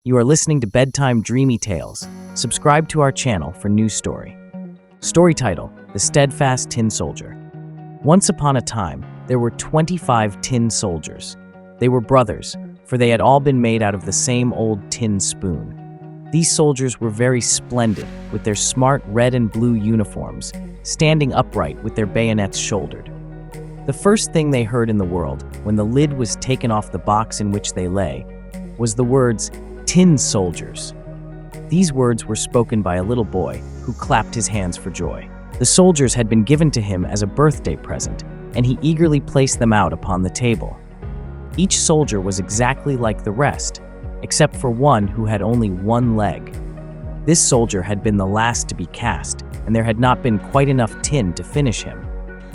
You are listening to Bedtime Dreamy Tales. Subscribe to our channel for new story. Story title: The Steadfast Tin Soldier. Once upon a time, there were 25 tin soldiers. They were brothers, for they had all been made out of the same old tin spoon. These soldiers were very splendid, with their smart red and blue uniforms, standing upright with their bayonets shouldered. The first thing they heard in the world, when the lid was taken off the box in which they lay, was the words, "Tin Soldiers." These words were spoken by a little boy who clapped his hands for joy. The soldiers had been given to him as a birthday present, and he eagerly placed them out upon the table. Each soldier was exactly like the rest, except for one who had only one leg. This soldier had been the last to be cast, and there had not been quite enough tin to finish him.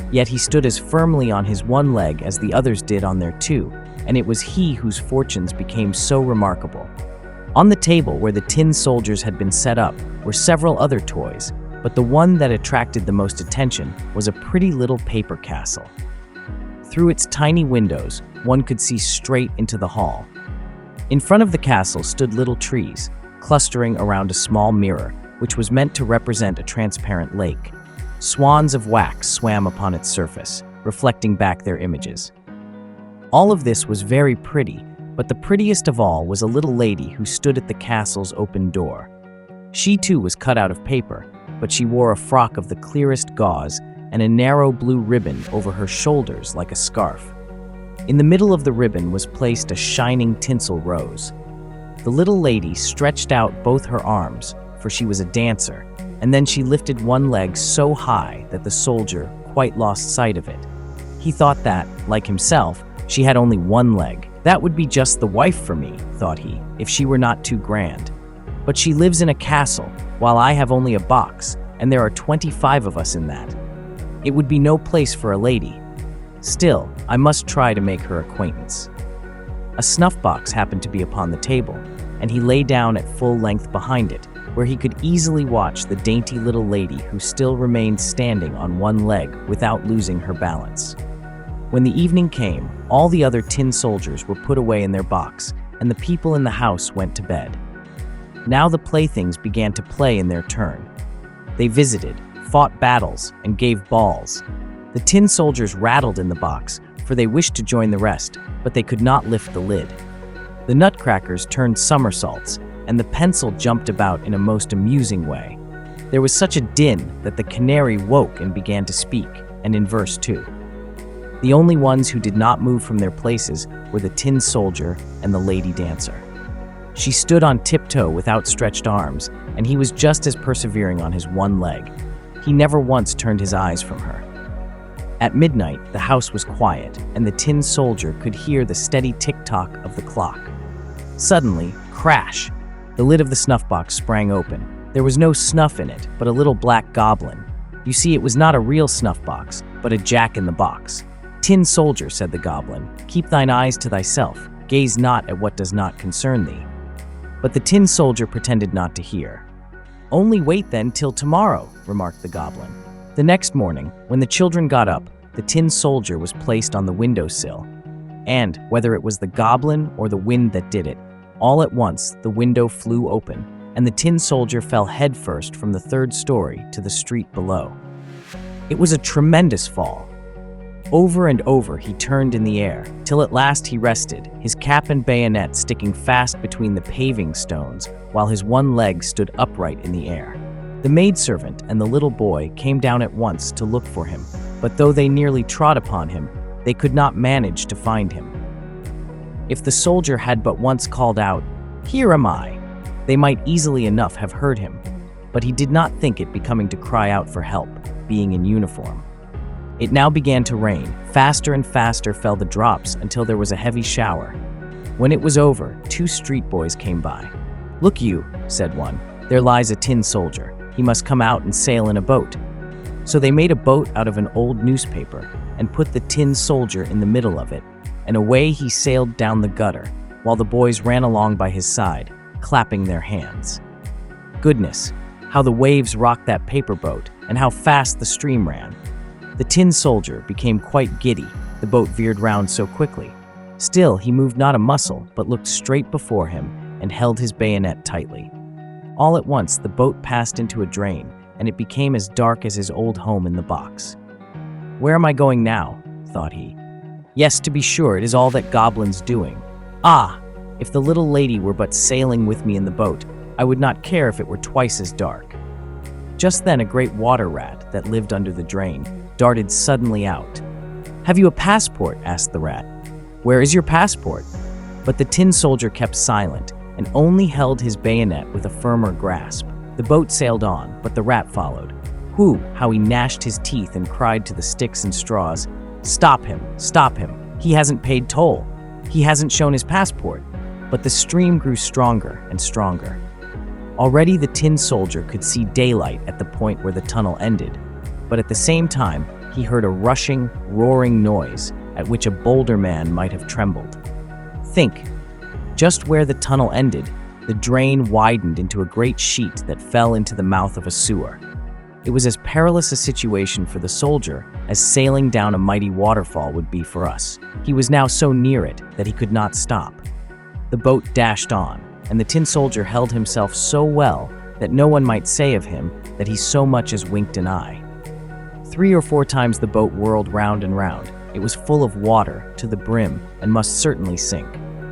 Yet he stood as firmly on his one leg as the others did on their two, and it was he whose fortunes became so remarkable. On the table where the tin soldiers had been set up were several other toys, but the one that attracted the most attention was a pretty little paper castle. Through its tiny windows, one could see straight into the hall. In front of the castle stood little trees, clustering around a small mirror, which was meant to represent a transparent lake. Swans of wax swam upon its surface, reflecting back their images. All of this was very pretty, but the prettiest of all was a little lady who stood at the castle's open door. She too was cut out of paper, but she wore a frock of the clearest gauze and a narrow blue ribbon over her shoulders like a scarf. In the middle of the ribbon was placed a shining tinsel rose. The little lady stretched out both her arms, for she was a dancer, and then she lifted one leg so high that the soldier quite lost sight of it. He thought that, like himself, she had only one leg. That would be just the wife for me, thought he, if she were not too grand. But she lives in a castle, while I have only a box, and there are 25 of us in that. It would be no place for a lady. Still, I must try to make her acquaintance. A snuff box happened to be upon the table, and he lay down at full length behind it, where he could easily watch the dainty little lady who still remained standing on one leg without losing her balance. When the evening came, all the other tin soldiers were put away in their box, and the people in the house went to bed. Now the playthings began to play in their turn. They visited, fought battles, and gave balls. The tin soldiers rattled in the box, for they wished to join the rest, but they could not lift the lid. The nutcrackers turned somersaults, and the pencil jumped about in a most amusing way. There was such a din that the canary woke and began to speak, and in verse 2. The only ones who did not move from their places were the tin soldier and the lady dancer. She stood on tiptoe with outstretched arms, and he was just as persevering on his one leg. He never once turned his eyes from her. At midnight, the house was quiet, and the tin soldier could hear the steady tick-tock of the clock. Suddenly, crash! The lid of the snuff box sprang open. There was no snuff in it, but a little black goblin. You see, it was not a real snuff box, but a jack-in-the-box. "Tin soldier," said the goblin, "keep thine eyes to thyself, gaze not at what does not concern thee." But the tin soldier pretended not to hear. "Only wait then till tomorrow," remarked the goblin. The next morning, when the children got up, the tin soldier was placed on the windowsill. And, whether it was the goblin or the wind that did it, all at once the window flew open, and the tin soldier fell headfirst from the third story to the street below. It was a tremendous fall. Over and over he turned in the air, till at last he rested, his cap and bayonet sticking fast between the paving stones, while his one leg stood upright in the air. The maidservant and the little boy came down at once to look for him, but though they nearly trod upon him, they could not manage to find him. If the soldier had but once called out, "Here am I," they might easily enough have heard him, but he did not think it becoming to cry out for help, being in uniform. It now began to rain. Faster and faster fell the drops until there was a heavy shower. When it was over, two street boys came by. "Look you," said one, "there lies a tin soldier. He must come out and sail in a boat." So they made a boat out of an old newspaper and put the tin soldier in the middle of it, and away he sailed down the gutter, while the boys ran along by his side, clapping their hands. Goodness, how the waves rocked that paper boat, and how fast the stream ran. The tin soldier became quite giddy, the boat veered round so quickly. Still, he moved not a muscle, but looked straight before him, and held his bayonet tightly. All at once, the boat passed into a drain, and it became as dark as his old home in the box. "Where am I going now?" thought he. "Yes, to be sure, it is all that Goblin's doing. Ah, if the little lady were but sailing with me in the boat, I would not care if it were twice as dark." Just then a great water rat that lived under the drain darted suddenly out. "Have you a passport?" asked the rat. "Where is your passport?" But the tin soldier kept silent and only held his bayonet with a firmer grasp. The boat sailed on, but the rat followed. Whew, how he gnashed his teeth and cried to the sticks and straws, "Stop him, stop him. He hasn't paid toll. He hasn't shown his passport." But the stream grew stronger and stronger. Already the tin soldier could see daylight at the point where the tunnel ended, but at the same time, he heard a rushing, roaring noise at which a bolder man might have trembled. Think, just where the tunnel ended, the drain widened into a great sheet that fell into the mouth of a sewer. It was as perilous a situation for the soldier as sailing down a mighty waterfall would be for us. He was now so near it that he could not stop. The boat dashed on, and the tin soldier held himself so well that no one might say of him that he so much as winked an eye. 3 or 4 times the boat whirled round and round. It was full of water to the brim and must certainly sink.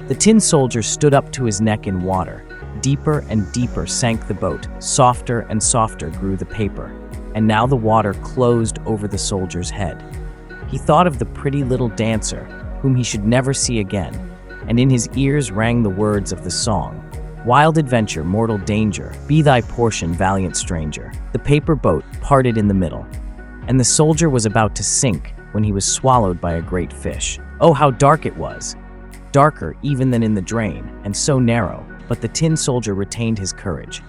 The tin soldier stood up to his neck in water. Deeper and deeper sank the boat, softer and softer grew the paper, and now the water closed over the soldier's head. He thought of the pretty little dancer, whom he should never see again, and in his ears rang the words of the song, "Wild adventure, mortal danger, be thy portion, valiant stranger." The paper boat parted in the middle, and the soldier was about to sink when he was swallowed by a great fish. Oh, how dark it was! Darker even than in the drain, and so narrow, but the tin soldier retained his courage.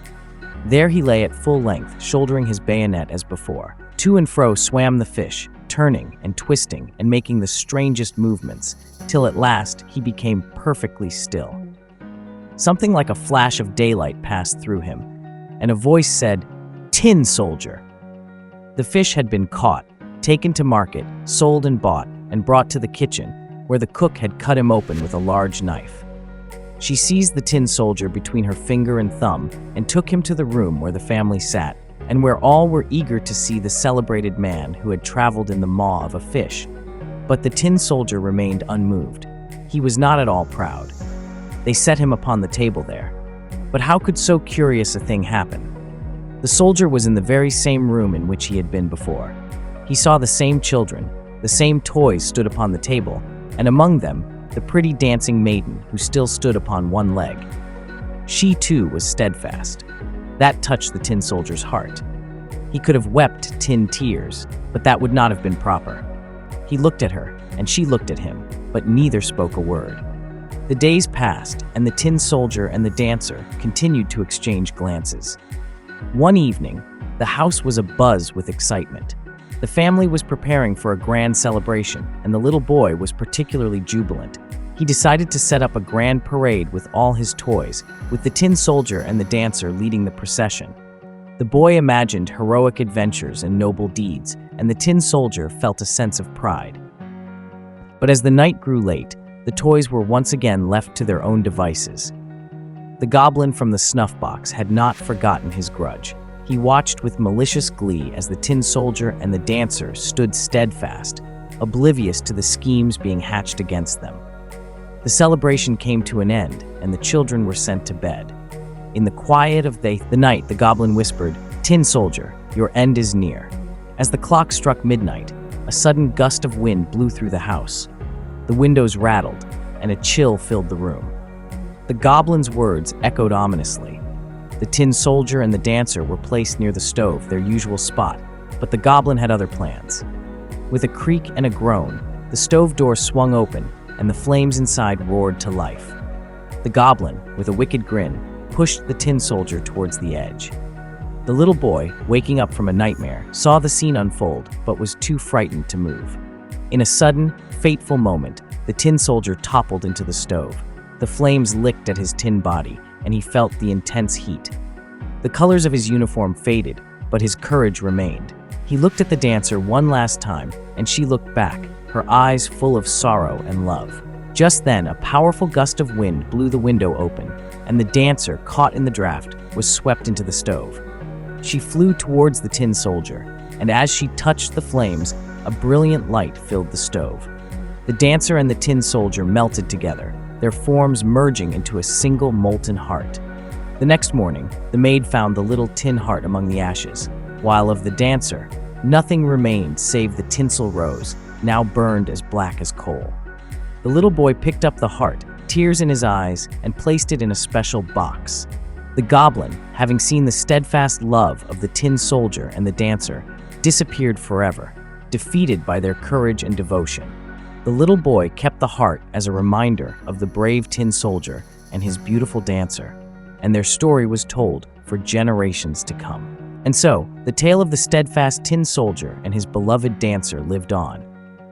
There he lay at full length, shouldering his bayonet as before. To and fro swam the fish, turning and twisting and making the strangest movements, till at last he became perfectly still. Something like a flash of daylight passed through him, and a voice said, "Tin soldier!" The fish had been caught, taken to market, sold and bought, and brought to the kitchen, where the cook had cut him open with a large knife. She seized the tin soldier between her finger and thumb and took him to the room where the family sat, and where all were eager to see the celebrated man who had traveled in the maw of a fish. But the tin soldier remained unmoved. He was not at all proud. They set him upon the table there. But how could so curious a thing happen? The soldier was in the very same room in which he had been before. He saw the same children, the same toys stood upon the table, and among them, the pretty dancing maiden who still stood upon one leg. She too was steadfast. That touched the tin soldier's heart. He could have wept tin tears, but that would not have been proper. He looked at her, and she looked at him, but neither spoke a word. The days passed, and the tin soldier and the dancer continued to exchange glances. One evening, the house was abuzz with excitement. The family was preparing for a grand celebration, and the little boy was particularly jubilant. He decided to set up a grand parade with all his toys, with the tin soldier and the dancer leading the procession. The boy imagined heroic adventures and noble deeds, and the tin soldier felt a sense of pride. But as the night grew late, the toys were once again left to their own devices. The goblin from the snuff box had not forgotten his grudge. He watched with malicious glee as the tin soldier and the dancer stood steadfast, oblivious to the schemes being hatched against them. The celebration came to an end, and the children were sent to bed. In the quiet of the night, the goblin whispered, "Tin soldier, your end is near." As the clock struck midnight, a sudden gust of wind blew through the house. The windows rattled, and a chill filled the room. The goblin's words echoed ominously. The tin soldier and the dancer were placed near the stove, their usual spot, but the goblin had other plans. With a creak and a groan, the stove door swung open, and the flames inside roared to life. The goblin, with a wicked grin, pushed the tin soldier towards the edge. The little boy, waking up from a nightmare, saw the scene unfold, but was too frightened to move. In a sudden, fateful moment, the tin soldier toppled into the stove. The flames licked at his tin body, and he felt the intense heat. The colors of his uniform faded, but his courage remained. He looked at the dancer one last time, and she looked back, her eyes full of sorrow and love. Just then, a powerful gust of wind blew the window open. and the dancer, caught in the draft, was swept into the stove. She flew towards the tin soldier, and as she touched the flames, a brilliant light filled the stove. The dancer and the tin soldier melted together, their forms merging into a single molten heart. The next morning, the maid found the little tin heart among the ashes, while of the dancer, nothing remained save the tinsel rose, now burned as black as coal. The little boy picked up the heart, tears in his eyes, and placed it in a special box. The goblin, having seen the steadfast love of the tin soldier and the dancer, disappeared forever, defeated by their courage and devotion. The little boy kept the heart as a reminder of the brave tin soldier and his beautiful dancer, and their story was told for generations to come. And so, the tale of the steadfast tin soldier and his beloved dancer lived on,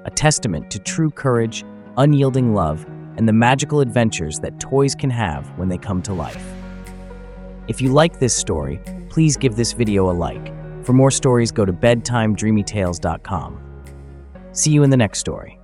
a testament to true courage, unyielding love, and the magical adventures that toys can have when they come to life. If you like this story, please give this video a like. For more stories, go to bedtimedreamytales.com. See you in the next story.